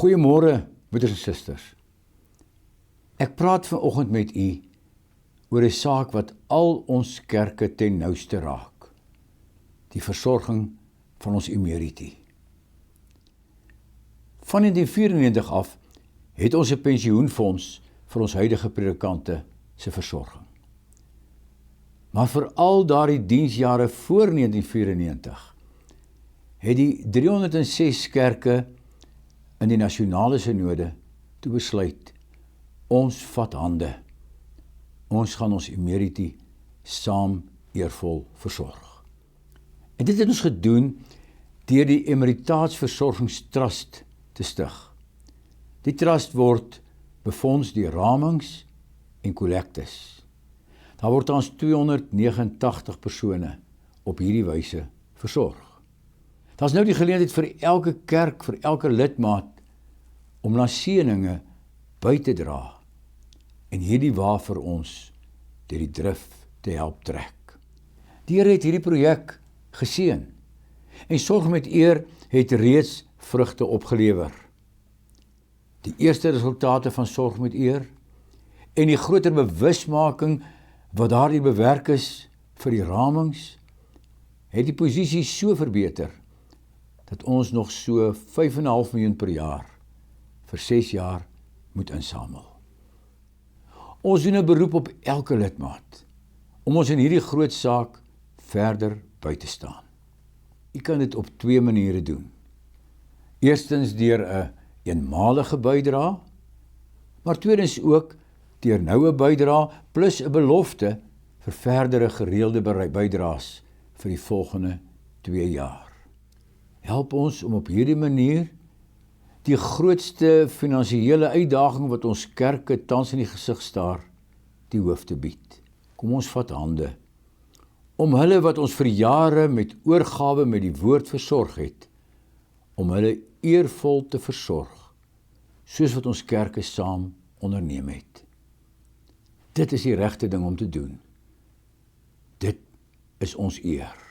Goeiemôre, broeders en susters. Ek praat vanoggend met u oor 'n saak wat al ons kerke ten nouste raak. Die versorging van ons emeriti. Van 1994 af het ons 'n pensioenfonds vir ons huidige predikante se versorging. Maar vir al daardie diensjare voor 1994 het die 306 kerke in die nasionale synode toe besluit, ons vat hande. Ons gaan ons emeriti saam eervol versorg. En dit het ons gedoen deur die Emeritaatsversorgingstrust te stig. Die trust word befonds deur ramings en kollektes. Daar word ons 289 persone op hierdie wyse versorg. Daar's nou die geleentheid vir elke kerk, vir elke lidmaat, om na seëninge by te dra en hierdie waar vir ons deur die drif te help trek. Die Here het hierdie projek geseën en Sorg met Eer het reeds vrugte opgelewer. Die eerste resultate van Sorg met Eer en die groter bewusmaking wat daardie bewerk is vir die ramings, het die posisie so verbeter dat ons nog so 5,5 miljoen per jaar vir 6 jaar moet insamel. Ons doen 'n beroep op elke lidmaat om ons in hierdie groot saak verder by te staan. U kan dit op 2 maniere doen. Eerstens deur 'n eenmalige bydrae, maar tweedens ook deur noue bydrae plus 'n belofte vir verdere gereelde bydraes vir die volgende 2 jaar. Help ons om op hierdie manier die grootste finansiële uitdaging wat ons kerke tans in die gesig staar, die hoof te bied. Kom ons vat hande, om hulle wat ons vir jare met oorgawe met die woord versorg het, om hulle eervol te versorg, soos wat ons kerke saam onderneem het. Dit is die regte ding om te doen. Dit is ons eer.